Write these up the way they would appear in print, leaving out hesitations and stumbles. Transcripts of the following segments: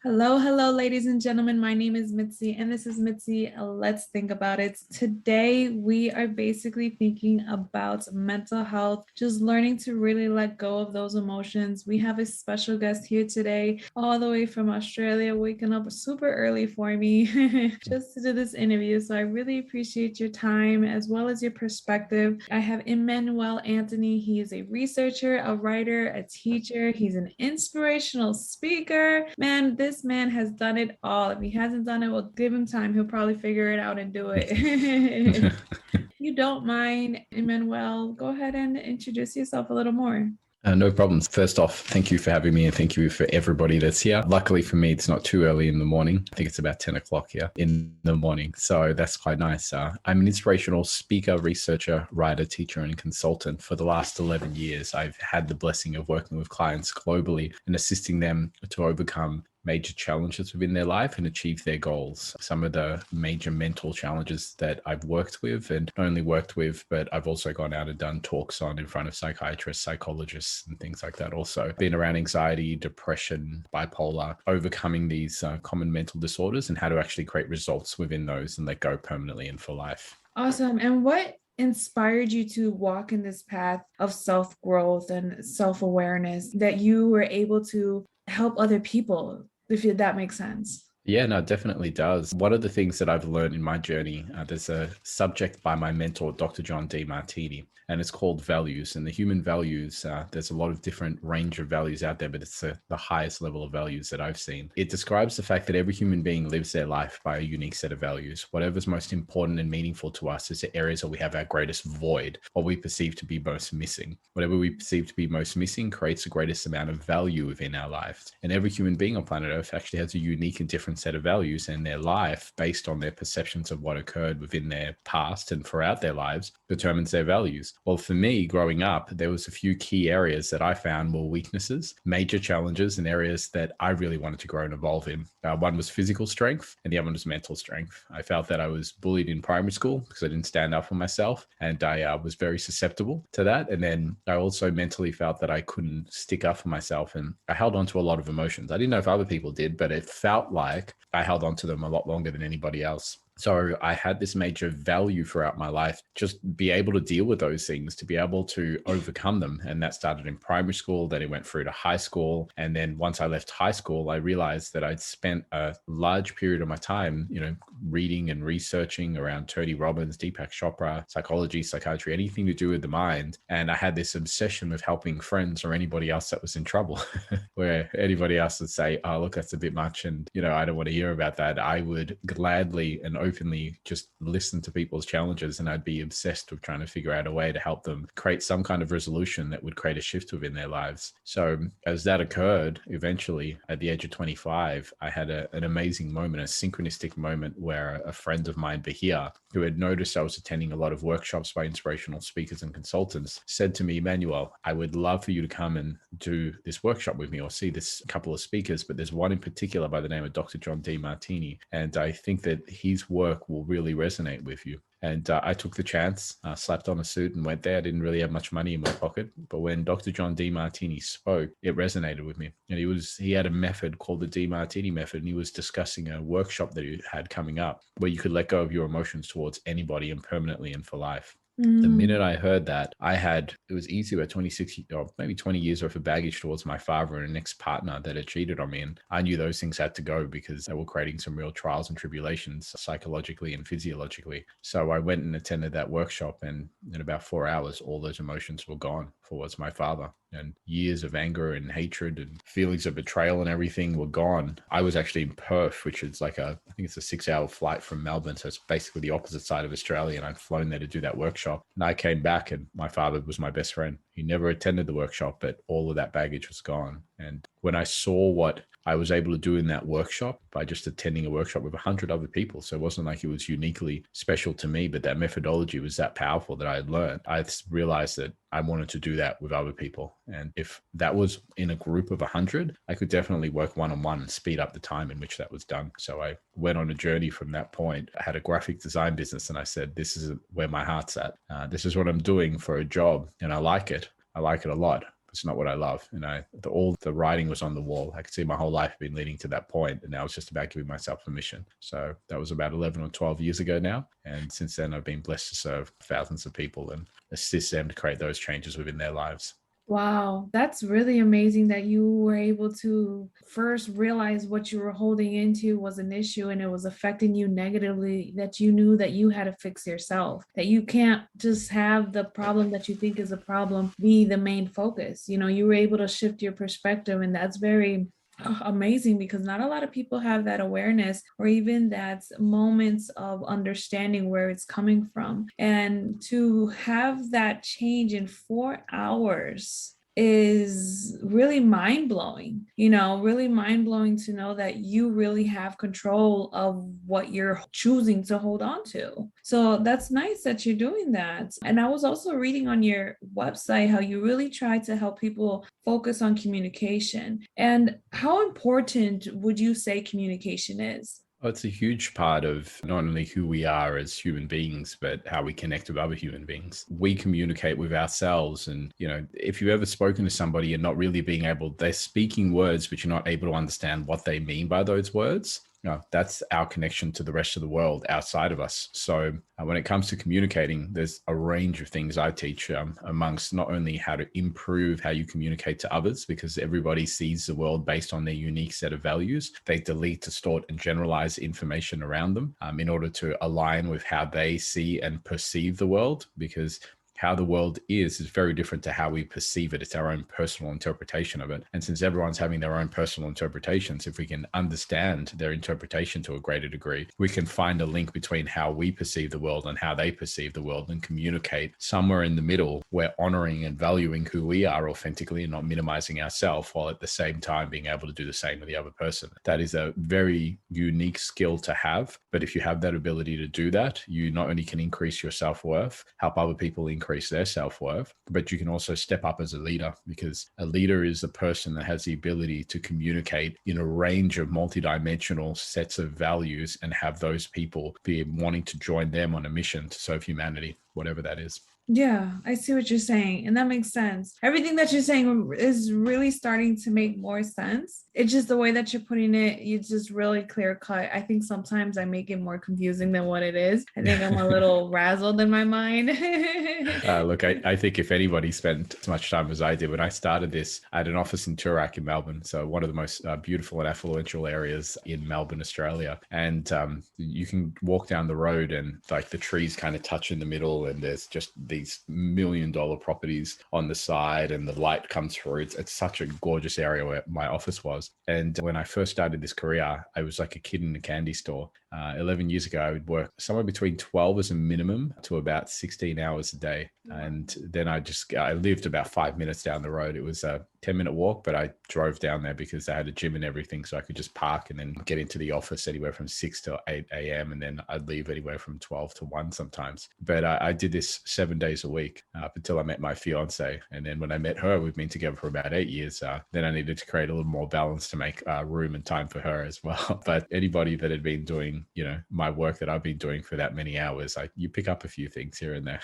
Hello, hello, ladies and gentlemen. My name is Mitzi, and this is Mitzi. Let's think about it. Today, we are basically thinking about mental health, just learning to really let go of those emotions. We have a special guest here today, all the way from Australia, waking up super early for me just to do this interview. So I really appreciate your time as well as your perspective. I have Emmanuel Anthony. He is a researcher, a writer, a teacher. He's an inspirational speaker. Man, this man has done it all. If he hasn't done it, we'll give him time. He'll probably figure it out and do it. You don't mind, Emmanuel, go ahead and introduce yourself a little more. No problems. First off, thank you for having me and thank you for everybody that's here. Luckily for me, it's not too early in the morning. I think it's about 10 o'clock here in the morning. So that's quite nice. I'm an inspirational speaker, researcher, writer, teacher, and consultant. For the last 11 years, I've had the blessing of working with clients globally and assisting them to overcome major challenges within their life and achieve their goals. Some of the major mental challenges that I've worked with, and not only worked with, but I've also gone out and done talks on in front of psychiatrists, psychologists, and things like that. Also been around anxiety, depression, bipolar, overcoming these common mental disorders and how to actually create results within those and let go permanently and for life. Awesome. And what inspired you to walk in this path of self-growth and self-awareness that you were able to help other people, if that makes sense? Yeah, no, it definitely does. One of the things that I've learned in my journey, there's a subject by my mentor, Dr. John Demartini, and it's called values. And the human values, there's a lot of different range of values out there, but it's the highest level of values that I've seen. It describes the fact that every human being lives their life by a unique set of values. Whatever's most important and meaningful to us is the areas where we have our greatest void, what we perceive to be most missing. Whatever we perceive to be most missing creates the greatest amount of value within our lives. And every human being on planet Earth actually has a unique and different set of values in their life based on their perceptions of what occurred within their past and throughout their lives determines their values. Well, for me, growing up, there was a few key areas that I found were weaknesses, major challenges, and areas that I really wanted to grow and evolve in. One was physical strength, and the other one was mental strength. I felt that I was bullied in primary school because I didn't stand up for myself, and I was very susceptible to that. And then I also mentally felt that I couldn't stick up for myself, and I held on to a lot of emotions. I didn't know if other people did, but it felt like I held on to them a lot longer than anybody else. So I had this major value throughout my life, just be able to deal with those things, to be able to overcome them. And that started in primary school, then it went through to high school. And then once I left high school, I realized that I'd spent a large period of my time, reading and researching around Tony Robbins, Deepak Chopra, psychology, psychiatry, anything to do with the mind. And I had this obsession with helping friends or anybody else that was in trouble, where anybody else would say, oh, look, that's a bit much. And, I don't want to hear about that. I would gladly and openly just listen to people's challenges, and I'd be obsessed with trying to figure out a way to help them create some kind of resolution that would create a shift within their lives. So as that occurred, eventually at the age of 25, I had an amazing moment, a synchronistic moment where a friend of mine, Bahia, who had noticed I was attending a lot of workshops by inspirational speakers and consultants, said to me, Emmanuel, I would love for you to come and do this workshop with me or see this couple of speakers, but there's one in particular by the name of Dr. John Demartini, and I think that his work will really resonate with you. And I took the chance, slapped on a suit and went there. I didn't really have much money in my pocket. But when Dr. John Demartini spoke, it resonated with me. And he had a method called the Demartini method. And he was discussing a workshop that he had coming up where you could let go of your emotions towards anybody and permanently and for life. The minute I heard that, it was easy about 26 or maybe 20 years worth of baggage towards my father and an ex-partner that had cheated on me. And I knew those things had to go because they were creating some real trials and tribulations psychologically and physiologically. So I went and attended that workshop, and in about 4 hours, all those emotions were gone towards my father. And years of anger and hatred and feelings of betrayal and everything were gone. I was actually in Perth, which is I think it's a 6-hour flight from Melbourne. So it's basically the opposite side of Australia. And I'd flown there to do that workshop. And I came back and my father was my best friend. He never attended the workshop, but all of that baggage was gone. And when I saw what I was able to do in that workshop by just attending a workshop with 100 other people, so it wasn't like it was uniquely special to me, but that methodology was that powerful that I had learned. I realized that I wanted to do that with other people. And if that was in a group of 100, I could definitely work one-on-one and speed up the time in which that was done. So I went on a journey from that point. I had a graphic design business and I said, this is where my heart's at. This is what I'm doing for a job and I like it. I like it a lot. It's not what I love. And all the writing was on the wall. I could see my whole life been leading to that point, and now it's just about giving myself permission. So that was about 11 or 12 years ago now. And since then, I've been blessed to serve thousands of people and assist them to create those changes within their lives. Wow, that's really amazing that you were able to first realize what you were holding into was an issue and it was affecting you negatively, that you knew that you had to fix yourself, that you can't just have the problem that you think is a problem be the main focus. You were able to shift your perspective, and that's very amazing because not a lot of people have that awareness or even that moments of understanding where it's coming from. And to have that change in 4 hours is really mind blowing, really mind blowing to know that you really have control of what you're choosing to hold on to. So that's nice that you're doing that. And I was also reading on your website how you really try to help people focus on communication. And how important would you say communication is? Oh, it's a huge part of not only who we are as human beings, but how we connect with other human beings. We communicate with ourselves. And, if you've ever spoken to somebody and not really being able, they're speaking words, but you're not able to understand what they mean by those words. No, that's our connection to the rest of the world outside of us. So when it comes to communicating, there's a range of things I teach amongst not only how to improve how you communicate to others, because everybody sees the world based on their unique set of values. They delete, distort, and generalize information around them in order to align with how they see and perceive the world, because how the world is very different to how we perceive it. It's our own personal interpretation of it. And since everyone's having their own personal interpretations, if we can understand their interpretation to a greater degree, we can find a link between how we perceive the world and how they perceive the world and communicate somewhere in the middle. We're honoring and valuing who we are authentically and not minimizing ourselves, while at the same time being able to do the same with the other person. That is a very unique skill to have. But if you have that ability to do that, you not only can increase your self-worth, help other people increase their self-worth, but you can also step up as a leader, because a leader is a person that has the ability to communicate in a range of multidimensional sets of values and have those people be wanting to join them on a mission to serve humanity, whatever that is. Yeah, I see what you're saying. And that makes sense. Everything that you're saying is really starting to make more sense. It's just the way that you're putting it, it's just really clear cut. I think sometimes I make it more confusing than what it is. I think I'm a little razzled in my mind. Look, I think if anybody spent as much time as I did when I started this, I had an office in Toorak in Melbourne. So one of the most beautiful and affluential areas in Melbourne, Australia. And you can walk down the road and like the trees kind of touch in the middle, and there's just these $1 million properties on the side, and the light comes through. It's such a gorgeous area where my office was. And when I first started this career, I was like a kid in a candy store. 11 years ago, I would work somewhere between 12 as a minimum to about 16 hours a day. And then I lived about 5 minutes down the road. It was a 10-minute walk, but I drove down there because they had a gym and everything. So I could just park and then get into the office anywhere from 6 to 8 a.m. And then I'd leave anywhere from 12 to 1 sometimes. But I did this 7 days a week up until I met my fiance. And then when I met her, we've been together for about 8 years. Then I needed to create a little more balance to make room and time for her as well. But anybody that had been doing, my work that I've been doing for that many hours, you pick up a few things here and there.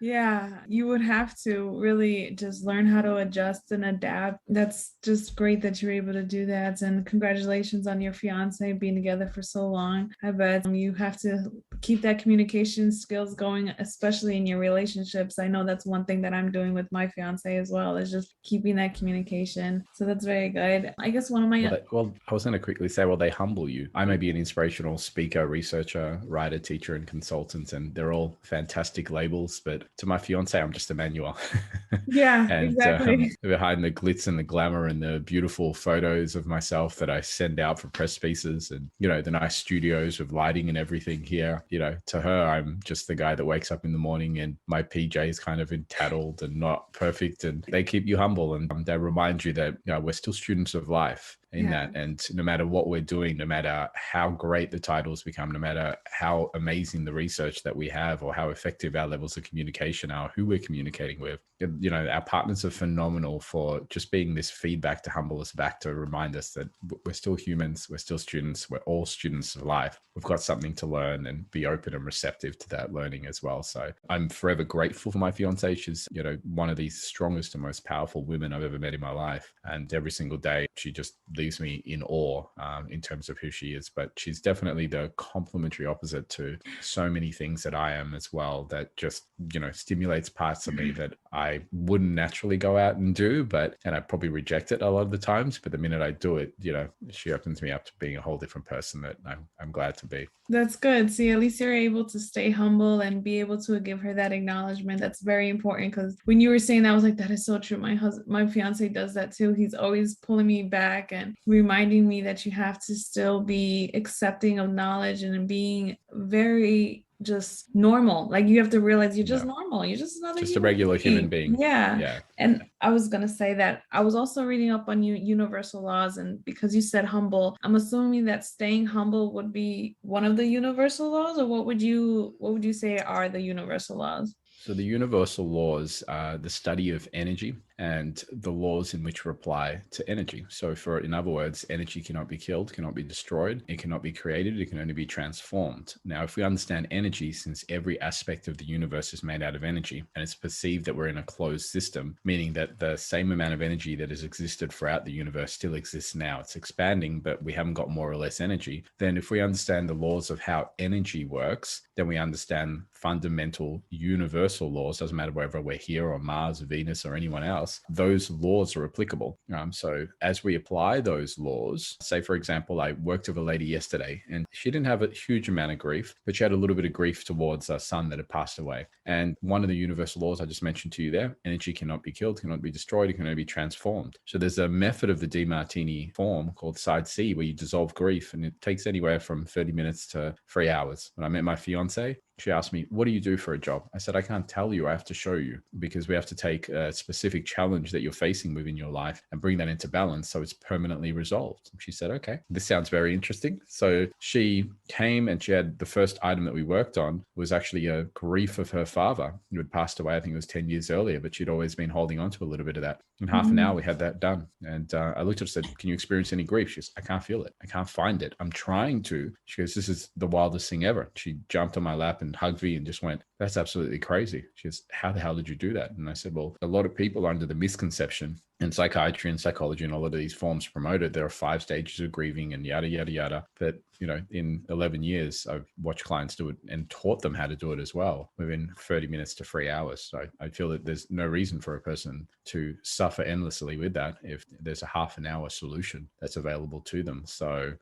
Yeah, you would have to really just learn how to adjust and adapt. That's just great that you're able to do that. And congratulations on your fiance being together for so long. I bet you have to keep that communication skills going, especially in your relationships. I know that's one thing that I'm doing with my fiance as well, is just keeping that communication. So that's very good. I guess one of my... Well, I was going to quickly say, they humble you. I may be an inspirational speaker, researcher, writer, teacher, and consultant, and they're all fantastic labels, but to my fiance, I'm just Emmanuel. Yeah, and exactly. Behind the glitz and the glamour and the beautiful photos of myself that I send out for press pieces, and the nice studios with lighting and everything here, to her, I'm just the guy that wakes up in the morning and my PJs kind of tattled and not perfect, and they keep you humble, and they remind you that we're still students of life. in that. And no matter what we're doing, no matter how great the titles become, no matter how amazing the research that we have or how effective our levels of communication are, who we're communicating with, our partners are phenomenal for just being this feedback to humble us back, to remind us that we're still humans, we're still students, we're all students of life. We've got something to learn and be open and receptive to that learning as well. So I'm forever grateful for my fiance. She's, one of the strongest and most powerful women I've ever met in my life. And every single day, she just leaves me in awe in terms of who she is. But she's definitely the complementary opposite to so many things that I am as well, that just, stimulates parts of me that I wouldn't naturally go out and do, and I probably reject it a lot of the times. But the minute I do it, she opens me up to being a whole different person that I'm glad to be. That's good. See, at least you're able to stay humble and be able to give her that acknowledgement. That's very important, because when you were saying that, I was like, that is so true. My fiance does that too. He's always pulling me back and reminding me that you have to still be accepting of knowledge and being very just normal. Like, you have to realize you're just normal. You're just another a regular human being. Yeah. And I was going to say that I was also reading up on universal laws, and because you said humble, I'm assuming that staying humble would be one of the universal laws, or what would you say are the universal laws? So the universal laws are the study of energy and the laws in which reply to energy. So in other words, energy cannot be killed, cannot be destroyed, it cannot be created, it can only be transformed. Now, if we understand energy, since every aspect of the universe is made out of energy, and it's perceived that we're in a closed system, meaning that the same amount of energy that has existed throughout the universe still exists now. It's expanding, but we haven't got more or less energy. Then if we understand the laws of how energy works, then we understand fundamental universal laws. Doesn't matter whether we're here or Mars, Venus, or anyone else, those laws are applicable. So as we apply those laws, say, for example, I worked with a lady yesterday and she didn't have a huge amount of grief, but she had a little bit of grief towards a son that had passed away. And one of the universal laws I just mentioned to you there, energy cannot be killed, cannot be destroyed, it can only be transformed. So there's a method of the DiMartini form called side C, where you dissolve grief, and it takes anywhere from 30 minutes to 3 hours. When I met my fiance, she asked me, what do you do for a job? I said, I can't tell you. I have to show you, because we have to take a specific challenge that you're facing within your life and bring that into balance so it's permanently resolved. She said, okay, this sounds very interesting. So she came and she had the first item that we worked on was actually a grief of her father who had passed away. I think it was 10 years earlier, but she'd always been holding on to a little bit of that. In half an hour, we had that done. And I looked at her and said, can you experience any grief? She goes, I can't feel it. I can't find it. I'm trying to. She goes, this is the wildest thing ever. She jumped on my lap and hugged me and just went, that's absolutely crazy. She goes, how the hell did you do that? And I said, well, a lot of people are under the misconception, and psychiatry and psychology and all of these forms promote it, there are 5 stages of grieving and yada, yada, yada. But, in 11 years, I've watched clients do it and taught them how to do it as well within 30 minutes to 3 hours. So I feel that there's no reason for a person to suffer endlessly with that if there's a half an hour solution that's available to them. So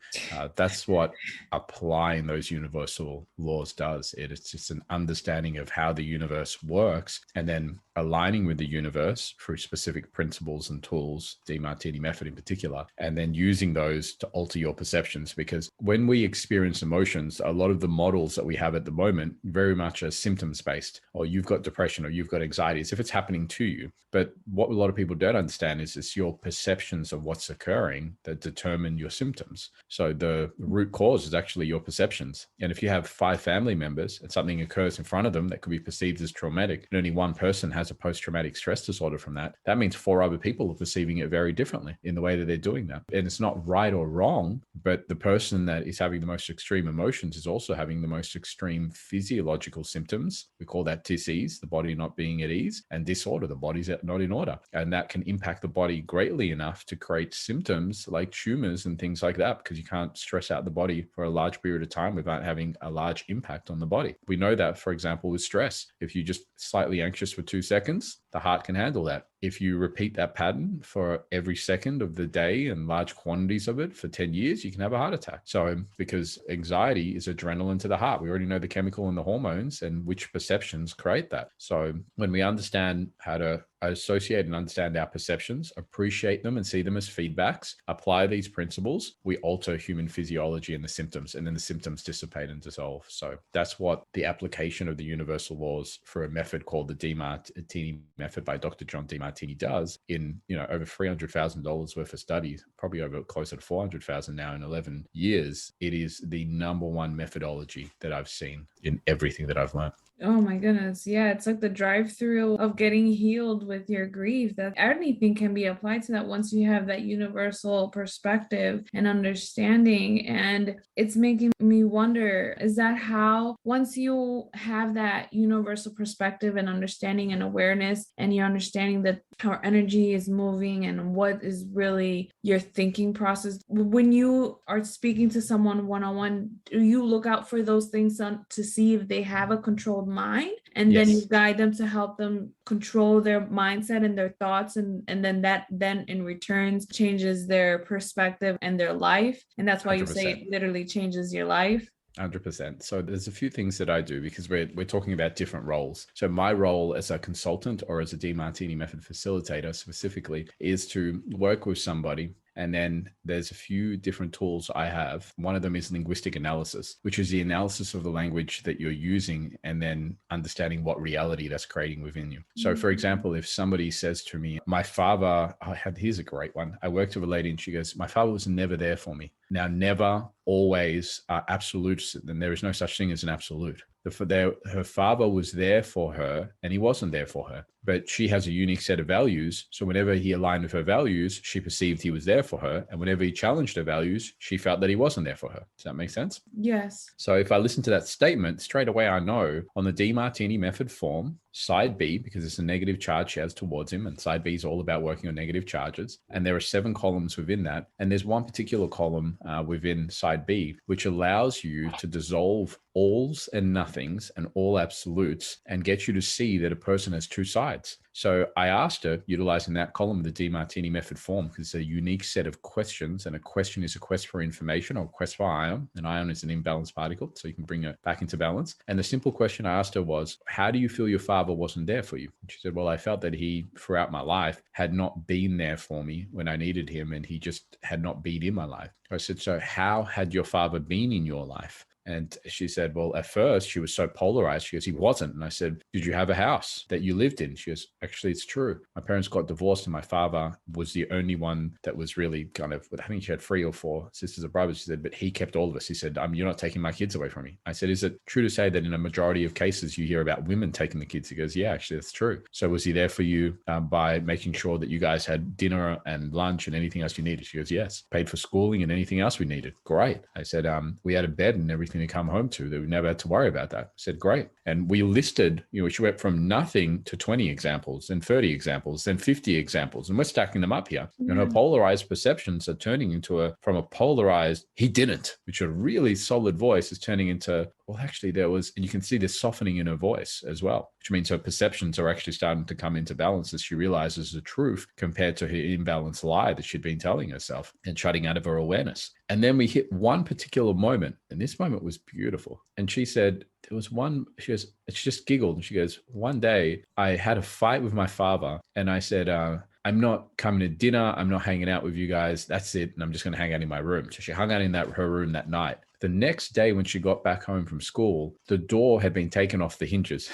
that's what applying those universal laws does. It's just an understanding of how the universe works, and then aligning with the universe through specific principles and tools, DiMartini method in particular, and then using those to alter your perceptions. Because when we experience emotions, a lot of the models that we have at the moment very much are symptoms based, or you've got depression or you've got anxiety, as if it's happening to you. But what a lot of people don't understand is it's your perceptions of what's occurring that determine your symptoms. So the root cause is actually your perceptions. And if you have 5 family members and something occurs in front of them that could be perceived as traumatic, and only one person has a post-traumatic stress disorder from that, that means 4 other people are perceiving it very differently in the way that they're doing that. And it's not right or wrong, but the person that is having the most extreme emotions is also having the most extreme physiological symptoms. We call that disease, the body not being at ease, and disorder, the body's not in order. And that can impact the body greatly enough to create symptoms like tumors and things like that, because you can't stress out the body for a large period of time without having a large impact on the body. We know that, for example, with stress, if you're just slightly anxious for 2 seconds, the heart can handle that. If you repeat that pattern for every second of the day and large quantities of it for 10 years, you can have a heart attack. So because anxiety is adrenaline to the heart, we already know the chemical and the hormones and which perceptions create that. So when we understand how to associate and understand our perceptions, appreciate them and see them as feedbacks, apply these principles, we alter human physiology and the symptoms, and then the symptoms dissipate and dissolve. So that's what the application of the universal laws for a method called the DiMartini method by Dr. John DiMartini Martini does in, over $300,000 worth of studies, probably over closer to 400,000 now in 11 years. It is the number one methodology that I've seen in everything that I've learned. Oh my goodness. Yeah, it's like the drive-through of getting healed with your grief. That anything can be applied to that once you have that universal perspective and understanding. And it's making me wonder, is that how, once you have that universal perspective and understanding and awareness, and you're understanding that how energy is moving and what is really your thinking process, when you are speaking to someone one-on-one, do you look out for those things to see if they have a controlled mind, and then you Yes. guide them to help them control their mindset and their thoughts, and then that then in returns changes their perspective and their life, and that's why you say 100%. it literally changes your life? 100%. So there's a few things that I do because we're talking about different roles. So my role as a consultant or as a DeMartini method facilitator specifically is to work with somebody. And then there's a few different tools I have. One of them is linguistic analysis, which is the analysis of the language that you're using and then understanding what reality that's creating within you. So for example, if somebody says to me, my father, here's a great one. I worked with a lady and she goes, my father was never there for me. Now, never, always are absolutes, and there is no such thing as an absolute. Her father was there for her and he wasn't there for her, but she has a unique set of values. So whenever he aligned with her values, she perceived he was there for her. And whenever he challenged her values, she felt that he wasn't there for her. Does that make sense? Yes. So if I listen to that statement, straight away, I know on the DeMartini method form, side B, because it's a negative charge she has towards him, and side B is all about working on negative charges. And there are 7 columns within that. And there's one particular column within side B, which allows you to dissolve alls and nothings and all absolutes and get you to see that a person has 2 sides. So I asked her, utilizing that column of the DeMartini method form, because it's a unique set of questions, and a question is a quest for information or a quest for ion. An ion is an imbalanced particle, so you can bring it back into balance. And the simple question I asked her was, how do you feel your father wasn't there for you? And she said, well, I felt that he, throughout my life, had not been there for me when I needed him, and he just had not been in my life. I said, so how had your father been in your life? And she said, well, at first she was so polarized. She goes, he wasn't. And I said, did you have a house that you lived in? She goes, actually, it's true. My parents got divorced and my father was the only one that was really kind of, I think she had 3 or 4 sisters or brothers. She said, but he kept all of us. He said, you're not taking my kids away from me. I said, is it true to say that in a majority of cases you hear about women taking the kids? He goes, yeah, actually, that's true. So was he there for you by making sure that you guys had dinner and lunch and anything else you needed? She goes, yes. Paid for schooling and anything else we needed. Great. I said, we had a bed and everything to come home to, that we never had to worry about that. I said, great. And we listed, she went from nothing to 20 examples, then 30 examples, then 50 examples. And we're stacking them up here. And her polarized perceptions are turning into from a polarized, he didn't, which a really solid voice is turning into, well, actually there was, and you can see this softening in her voice as well, which means her perceptions are actually starting to come into balance as she realizes the truth compared to her imbalanced lie that she'd been telling herself and shutting out of her awareness. And then we hit one particular moment, and this moment was beautiful. And she said, there was one, she just giggled, and she goes, one day I had a fight with my father, and I said, I'm not coming to dinner. I'm not hanging out with you guys. That's it. And I'm just going to hang out in my room. So she hung out in her room that night. The next day, when she got back home from school, the door had been taken off the hinges.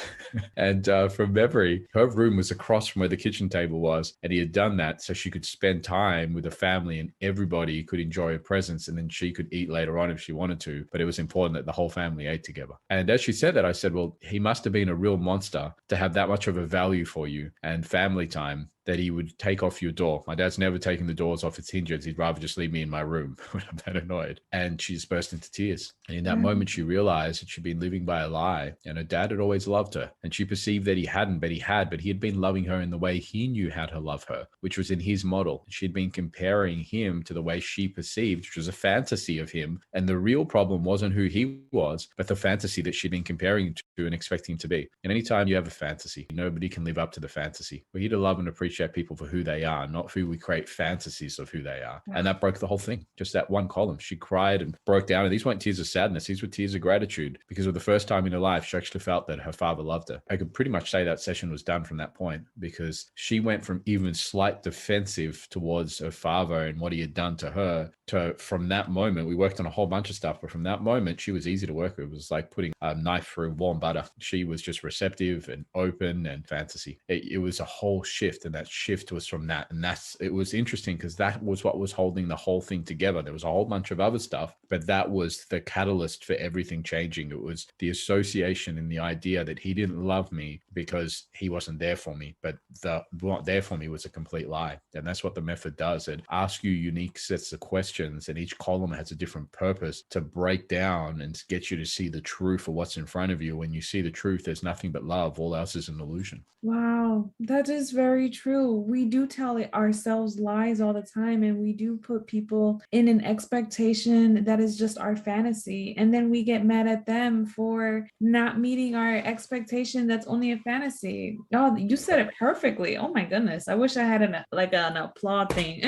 And from memory, her room was across from where the kitchen table was. And he had done that so she could spend time with the family and everybody could enjoy her presence. And then she could eat later on if she wanted to. But it was important that the whole family ate together. And as she said that, I said, well, he must have been a real monster to have that much of a value for you and family time, that he would take off your door. My dad's never taken the doors off its hinges. He'd rather just leave me in my room when I'm that annoyed. And she just burst into tears. And in that moment, she realized that she'd been living by a lie, and her dad had always loved her. And she perceived that he hadn't, but he had been loving her in the way he knew how to love her, which was in his model. She'd been comparing him to the way she perceived, which was a fantasy of him. And the real problem wasn't who he was, but the fantasy that she'd been comparing him to and expecting him to be. And anytime you have a fantasy, nobody can live up to the fantasy. We're here to love and appreciate people for who they are, not who we create fantasies of who they are. And that broke the whole thing. Just that one column. She cried and broke down. And these These weren't tears of sadness. These were tears of gratitude, because for the first time in her life, she actually felt that her father loved her. I could pretty much say that session was done from that point, because she went from even slight defensive towards her father and what he had done to her to, from that moment, we worked on a whole bunch of stuff, but from that moment, she was easy to work with. It was like putting a knife through warm butter. She was just receptive and open and fantasy. It was a whole shift, and that shift was from that. And it was interesting, because that was what was holding the whole thing together. There was a whole bunch of other stuff, but that was the catalyst for everything changing. It was the association and the idea that he didn't love me because he wasn't there for me, but the not there for me was a complete lie. And that's what the method does. It asks you unique sets of questions, and each column has a different purpose to break down and get you to see the truth of what's in front of you. When you see the truth, there's nothing but love. All else is an illusion. Wow, that is very true. We do tell ourselves lies all the time, and we do put people in an expectation that is just our fantasy. And then we get mad at them for not meeting our expectation that's only a fantasy. Oh, you said it perfectly. Oh my goodness. I wish I had an applaud thing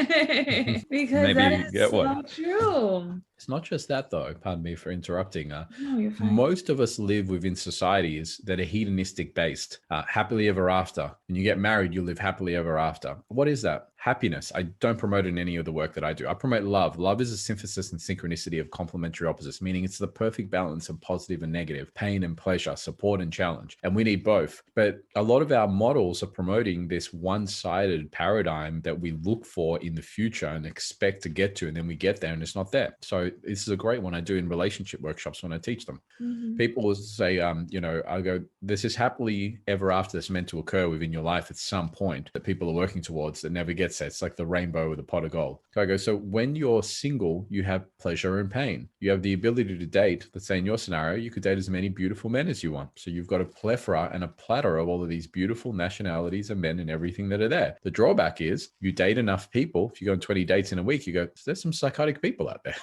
because that Maybe is get so one. true. It's not just that, though. Pardon me for interrupting. No, you're fine. Most of us live within societies that are hedonistic based, happily ever after. When you get married, you live happily ever after. What is that? Happiness. I don't promote in any of the work that I do. I promote love. Love is a synthesis and synchronicity of complementary opposites, meaning it's the perfect balance of positive and negative, pain and pleasure, support and challenge. And we need both. But a lot of our models are promoting this one-sided paradigm that we look for in the future and expect to get to, and then we get there and it's not there. So this is a great one I do in relationship workshops when I teach them. Mhm. People will say, I go, this is happily ever after that's meant to occur within your life at some point that people are working towards that never gets there. It's like the rainbow with a pot of gold. So I go, so when you're single, you have pleasure and pain. You have the ability to date. Let's say in your scenario, you could date as many beautiful men as you want. So you've got a plethora and a platter of all of these beautiful nationalities and men and everything that are there. The drawback is you date enough people. If you go on 20 dates in a week, you go, there's some psychotic people out there.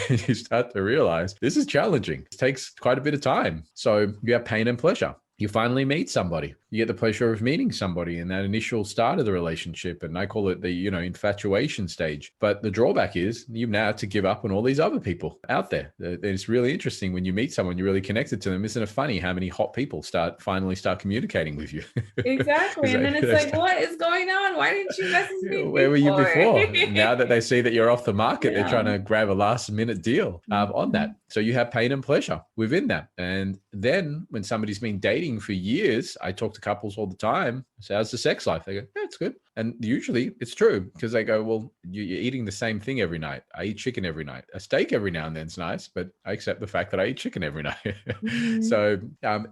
You start to realize this is challenging. It takes quite a bit of time. So you have pain and pleasure. You finally meet somebody. You get the pleasure of meeting somebody in that initial start of the relationship. And I call it the, infatuation stage. But the drawback is you now have to give up on all these other people out there. It's really interesting when you meet someone, you're really connected to them. Isn't it funny how many hot people finally start communicating with you? Exactly. And then it's like, what is going on? Why didn't you message me before? Where were you before? Now that they see that you're off the market, Yeah. they're trying to grab a last minute deal on that. So you have pain and pleasure within that. And then when somebody's been dating for years, I talk to couples all the time. I say, how's the sex life? They go, yeah, it's good. And usually it's true, because they go, well, you're eating the same thing every night. I eat chicken every night. A steak every now and then is nice, but I accept the fact that I eat chicken every night. Mhm. So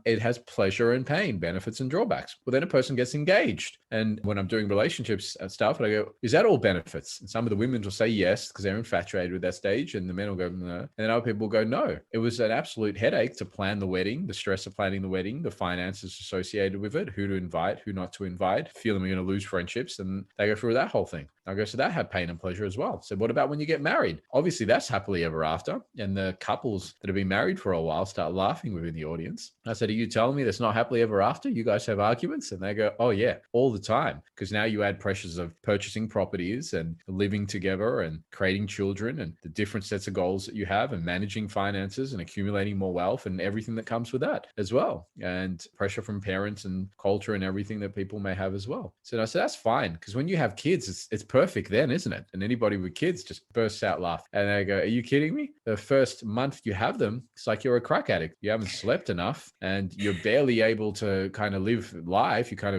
it has pleasure and pain, benefits and drawbacks. Well, then a person gets engaged. And when I'm doing relationships and stuff, I go, is that all benefits? And some of the women will say yes, because they're infatuated with that stage. And the men will go, no. And then other people will go, no. It was an absolute headache to plan the wedding, the stress of planning the wedding, the finances associated with it, who to invite, who not to invite, feeling we're going to lose friendships. And they go through that whole thing. I go, so that had pain and pleasure as well. So what about when you get married? Obviously, that's happily ever after. And the couples that have been married for a while start laughing within the audience. I said, are you telling me that's not happily ever after? You guys have arguments? And they go, oh yeah, all the time. Because now you add pressures of purchasing properties and living together and creating children and the different sets of goals that you have and managing finances and accumulating more wealth and everything that comes with that as well. And pressure from parents and culture and everything that people may have as well. So I said, that's fine. Because when you have kids, it's perfect then, isn't it? And anybody with kids just bursts out laughing. And they go, are you kidding me? The first month you have them, it's like you're a crack addict. You haven't slept enough and you're barely able to kind of live life. You kind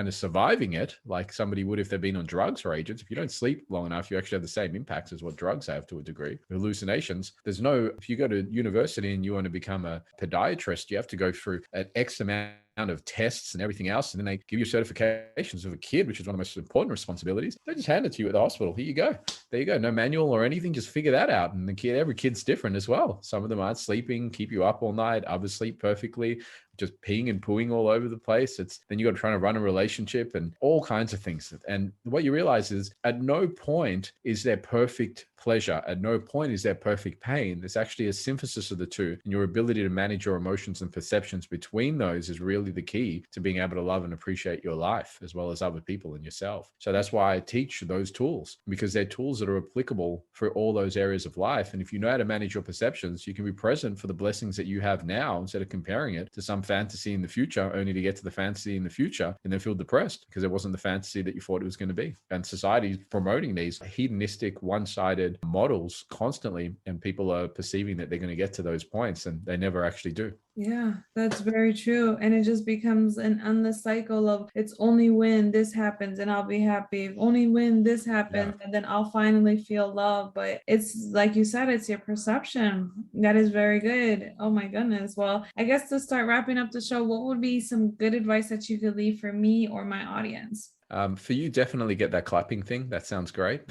of surviving it like somebody would if they've been on drugs or agents. If you don't sleep long enough, you actually have the same impacts as what drugs have to a degree. Hallucinations. If you go to university and you want to become a podiatrist, you have to go through an X amount of tests and everything else, and then they give you certifications of a kid, which is one of the most important responsibilities. They just hand it to you at the hospital. Here you go. There you go. No manual or anything. Just figure that out. And every kid's different as well. Some of them aren't sleeping, keep you up all night. Others sleep perfectly, just peeing and pooing all over the place. Then you got to try to run a relationship and all kinds of things. And what you realize is at no point is there perfect pleasure. At no point is there perfect pain. There's actually a synthesis of the two. And your ability to manage your emotions and perceptions between those is really the key to being able to love and appreciate your life as well as other people and yourself. So that's why I teach those tools, because they're tools that are applicable for all those areas of life. And if you know how to manage your perceptions, you can be present for the blessings that you have now instead of comparing it to some fantasy in the future, only to get to the fantasy in the future and then feel depressed because it wasn't the fantasy that you thought it was going to be. And society is promoting these hedonistic, one-sided models constantly, and people are perceiving that they're going to get to those points and they never actually do. Yeah, that's very true. And it just becomes an endless cycle of it's only when this happens and I'll be happy. Only when this happens and then I'll finally feel love. But it's like you said, it's your perception. That is very good. Oh my goodness. Well, I guess to start wrapping up the show, what would be some good advice that you could leave for me or my audience? For you, definitely get that clapping thing. That sounds great.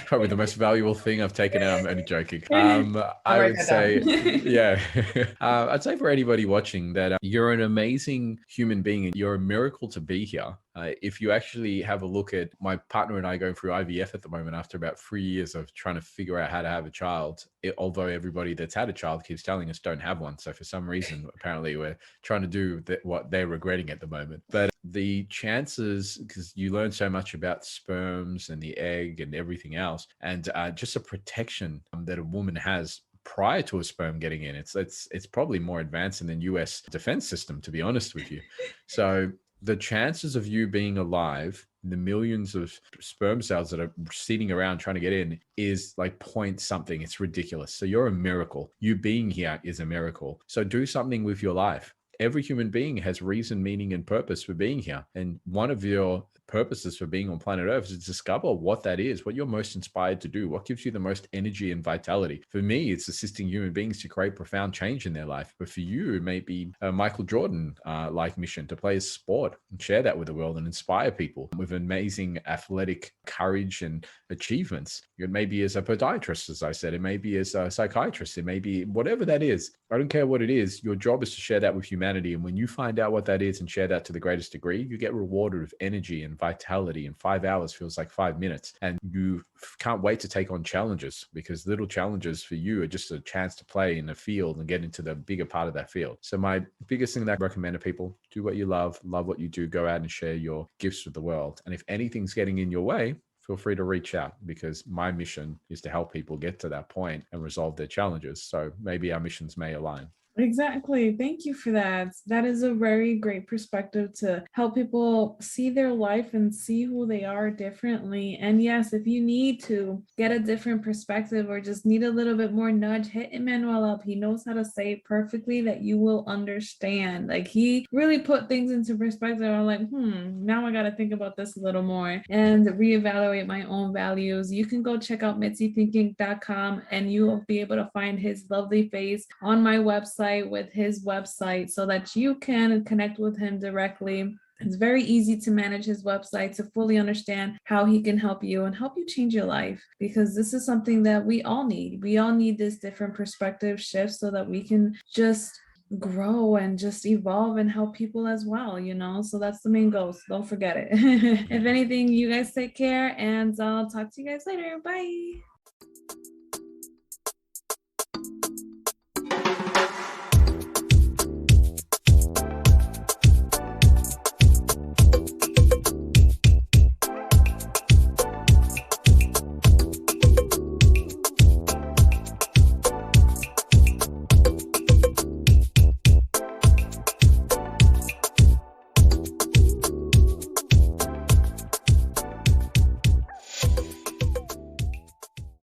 Probably the most valuable thing I've taken out. I'm only joking. I would say, yeah, I'd say for anybody watching that you're an amazing human being and you're a miracle to be here. If you actually have a look at my partner and I going through IVF at the moment after about 3 years of trying to figure out how to have a child, although everybody that's had a child keeps telling us don't have one. So for some reason, apparently we're trying to do what they're regretting at the moment. But the chances, because you learn so much about sperms and the egg and everything else, and just a protection that a woman has prior to a sperm getting in, it's probably more advanced than the US defense system, to be honest with you. So the chances of you being alive, the millions of sperm cells that are seeding around trying to get in, is like point something. It's ridiculous. So you're a miracle. You being here is a miracle. So do something with your life. Every human being has reason, meaning, and purpose for being here. And one of your purposes for being on planet Earth is to discover what that is, what you're most inspired to do, what gives you the most energy and vitality. For me, it's assisting human beings to create profound change in their life. But for you, it may be a Michael Jordan like mission to play a sport and share that with the world and inspire people with amazing athletic courage and achievements. It may be as a podiatrist, as I said, it may be as a psychiatrist, it may be whatever that is. I don't care what it is. Your job is to share that with humanity. And when you find out what that is and share that to the greatest degree, you get rewarded with energy and vitality. And 5 hours feels like 5 minutes. And you can't wait to take on challenges, because little challenges for you are just a chance to play in the field and get into the bigger part of that field. So my biggest thing that I recommend to people, do what you love what you do, go out and share your gifts with the world. And if anything's getting in your way, feel free to reach out, because my mission is to help people get to that point and resolve their challenges. So maybe our missions may align. Exactly. Thank you for that. That is a very great perspective to help people see their life and see who they are differently. And yes, if you need to get a different perspective or just need a little bit more nudge, hit Emmanuel up. He knows how to say it perfectly that you will understand. Like, he really put things into perspective. I'm like, now I got to think about this a little more and reevaluate my own values. You can go check out mitzythinking.com and you will be able to find his lovely face on my website with his website so that you can connect with him directly. It's very easy to manage his website to fully understand how he can help you and help you change your life, because this is something that we all need. We all need this different perspective shift so that we can just grow and just evolve and help people as well, so that's the main goal, so don't forget it. If anything, you guys take care, and I'll talk to you guys later. Bye.